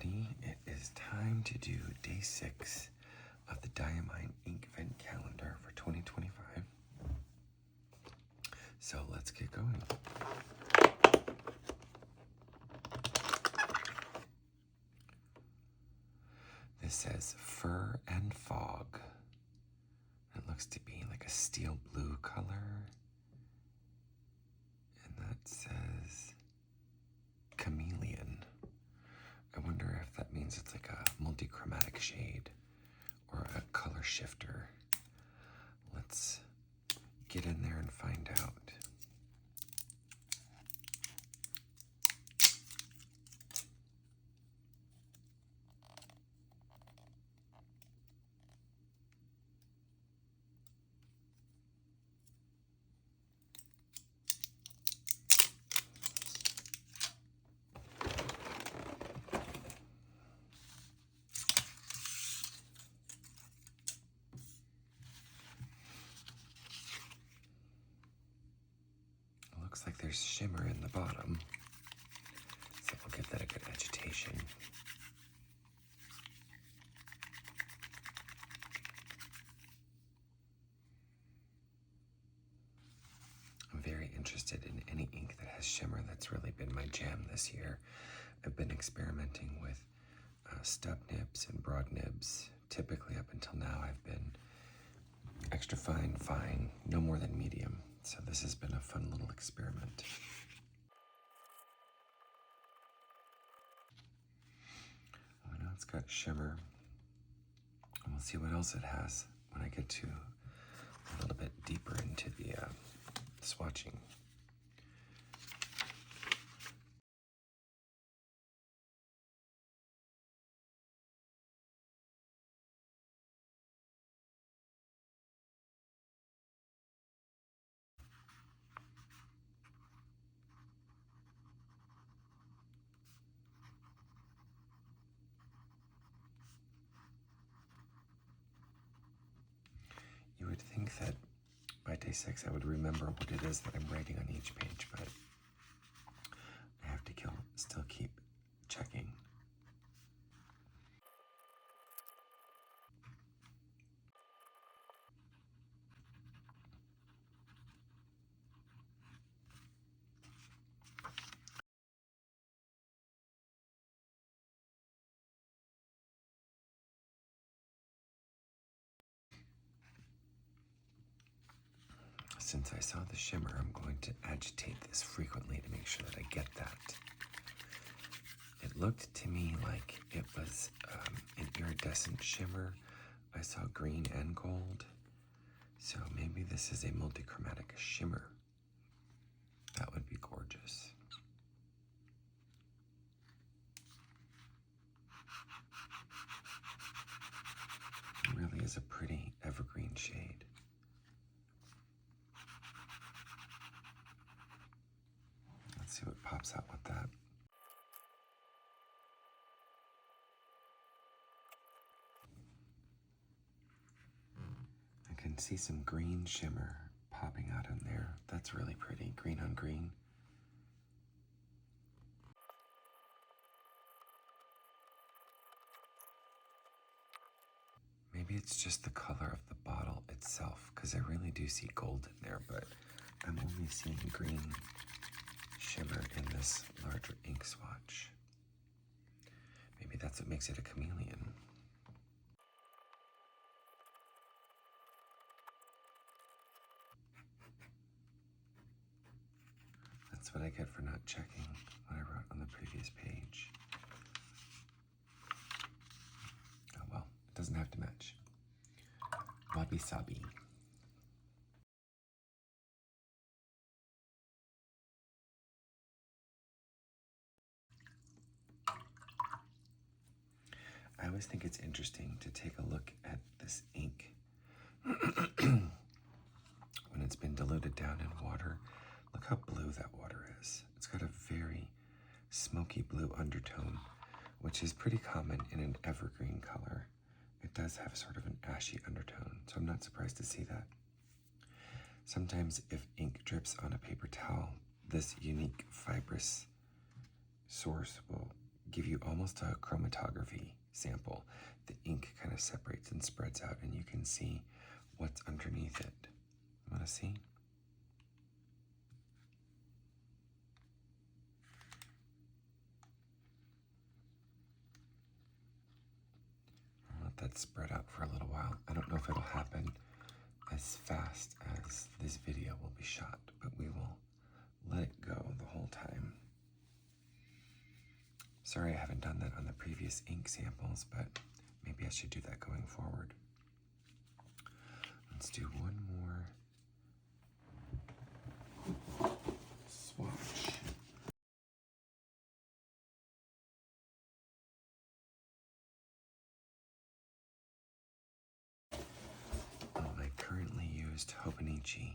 everybody. It is time to do day 6 of the Diamine Inkvent Calendar for 2025. So let's get going. This says Fir and Fog. It looks to be like a steel blue color. And that says Chameleon. I wonder if that means it's like a multi-chromatic shade or a color shifter. Let's get in there and find out. Looks like there's shimmer in the bottom, so we'll give that a good agitation. I'm very interested in any ink that has shimmer. That's really been my jam this year. I've been experimenting with stub nibs and broad nibs. Typically up until now I've been extra fine, fine, no more than medium. So this has been a fun little experiment. I know it's got shimmer. And we'll see what else it has when I get to a little bit deeper into the swatching. You would think that by day 6 I would remember what it is that I'm writing on each page, but I have to still keep checking. Since I saw the shimmer, I'm going to agitate this frequently to make sure that I get that. It looked to me like it was an iridescent shimmer. I saw green and gold. So maybe this is a multichromatic shimmer. That would be gorgeous. It really is a pretty evergreen shade. Let's see what pops out with that. I can see some green shimmer popping out in there. That's really pretty, green on green. Maybe it's just the color of the bottle itself, because I really do see gold in there, but I'm only seeing green shimmer in this larger ink swatch. Maybe that's what makes it a chameleon. That's what I get for not checking what I wrote on the previous page. Oh well, it doesn't have to match. Wabi sabi. I always think it's interesting to take a look at this ink when it's been diluted down in water. Look how blue that water is. It's got a very smoky blue undertone, which is pretty common in an evergreen color. It does have sort of an ashy undertone, so I'm not surprised to see that. Sometimes if ink drips on a paper towel, this unique fibrous source will give you almost a chromatography sample. The ink kind of separates and spreads out, and you can see what's underneath it. Want to see? I'll let that spread out for a little while. I don't know if it'll happen as fast as this video will be shot, but we will let it go the whole time. Sorry I haven't done that on the previous ink samples, but maybe I should do that going forward. Let's do one more swatch. I currently used Hobonichi,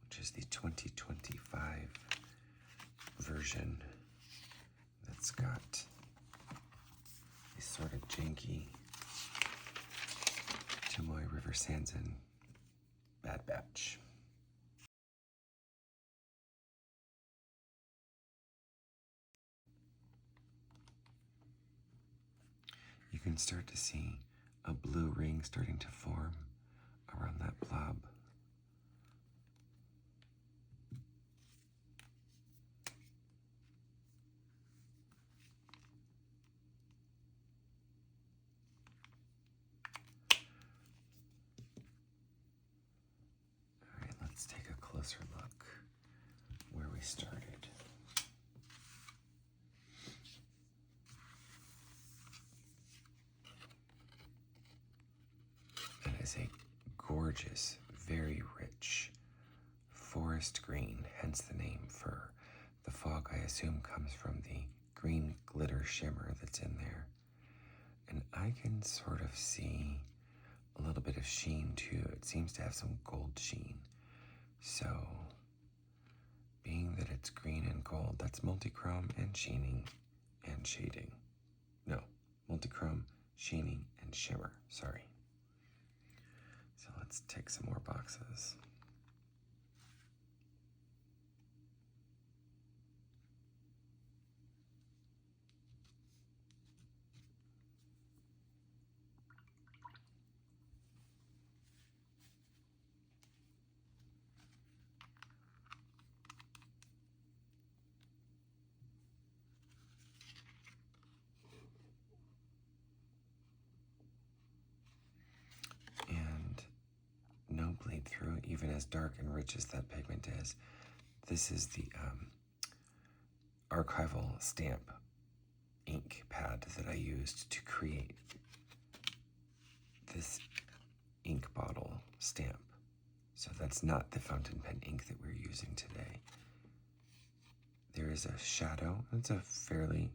which is the 2025 version that's got a sort of janky Tomoe River sands in Bad Batch. You can start to see a blue ring starting to form around that blob. All right, let's take a closer look where we started. That is a gorgeous, very rich forest green, hence the name Fir. The fog, I assume, comes from the green glitter shimmer that's in there. And I can sort of see a little bit of sheen too. It seems to have some gold sheen. So, being that it's green and gold, that's multichrome and sheening and shading. No, multichrome, sheening, and shimmer, sorry. So let's take some more boxes. No bleed through, even as dark and rich as that pigment is. This is the archival stamp ink pad that I used to create this ink bottle stamp. So that's not the fountain pen ink that we're using today. There is a shadow. It's a fairly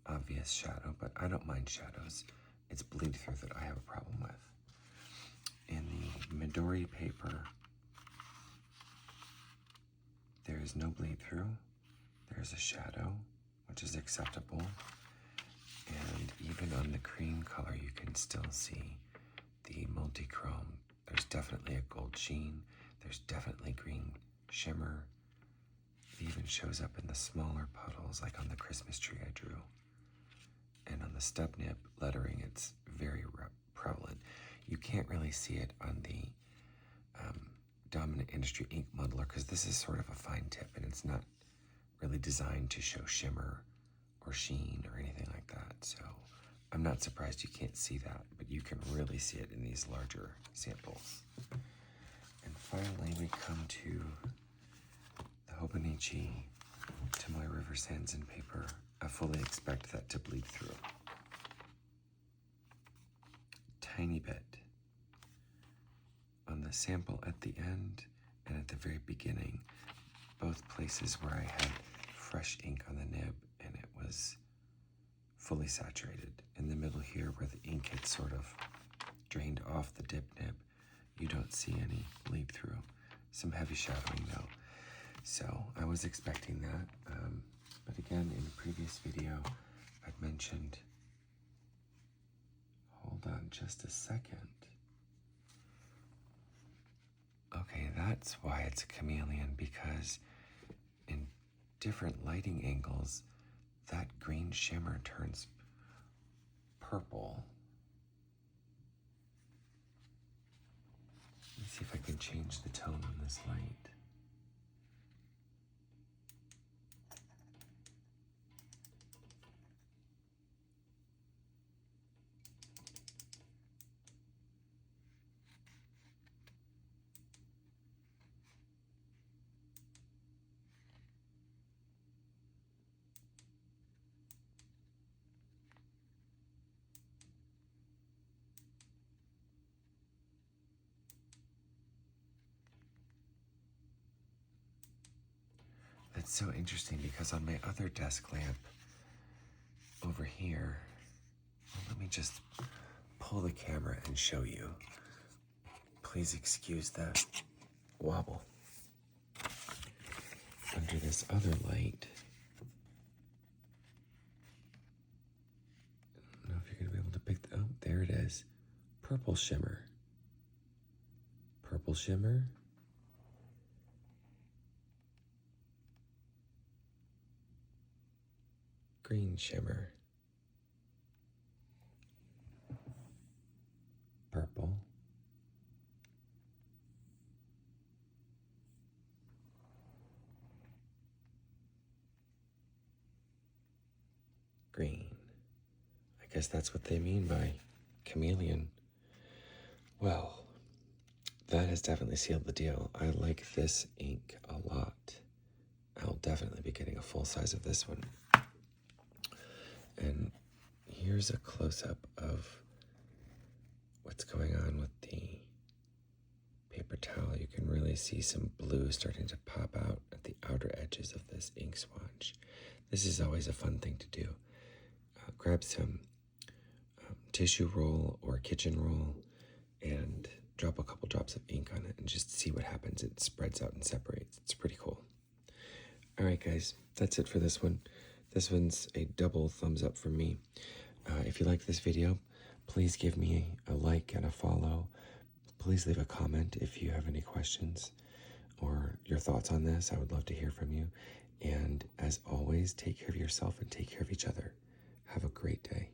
obvious shadow, but I don't mind shadows. It's bleed through that I have a problem with. In the Midori paper, there is no bleed through. There's a shadow, which is acceptable. And even on the cream color, you can still see the multi-chrome. There's definitely a gold sheen. There's definitely green shimmer. It even shows up in the smaller puddles, like on the Christmas tree I drew. And on the stub nib lettering, it's very prevalent. You can't really see it on the Dominant Industry ink muddler because this is sort of a fine tip and it's not really designed to show shimmer or sheen or anything like that. So I'm not surprised you can't see that, but you can really see it in these larger samples. And finally, we come to the Hobonichi Tomoe River sands and paper. I fully expect that to bleed through. Tiny bit. On the sample at the end and at the very beginning, both places where I had fresh ink on the nib and it was fully saturated. In the middle here where the ink had sort of drained off the dip nib, you don't see any bleed through. Some heavy shadowing though. So I was expecting that. But again, in the previous video, I'd mentioned, hold on just a second. Okay, that's why it's a chameleon, because in different lighting angles, that green shimmer turns purple. Let's see if I can change the tone on this light. That's so interesting because on my other desk lamp over here, well, let me just pull the camera and show you. Please excuse the wobble. Under this other light, I don't know if you're going to be able to pick, oh, there it is. Purple shimmer. Purple shimmer. Green shimmer. Purple. Green. I guess that's what they mean by chameleon. Well, that has definitely sealed the deal. I like this ink a lot. I'll definitely be getting a full size of this one. And here's a close-up of what's going on with the paper towel. You can really see some blue starting to pop out at the outer edges of this ink swatch. This is always a fun thing to do. Grab some tissue roll or kitchen roll and drop a couple drops of ink on it and just see what happens. It spreads out and separates. It's pretty cool. All right, guys, that's it for this one. This one's a double thumbs up from me. If you like this video, please give me a like and a follow. Please leave a comment if you have any questions or your thoughts on this. I would love to hear from you. And as always, take care of yourself and take care of each other. Have a great day.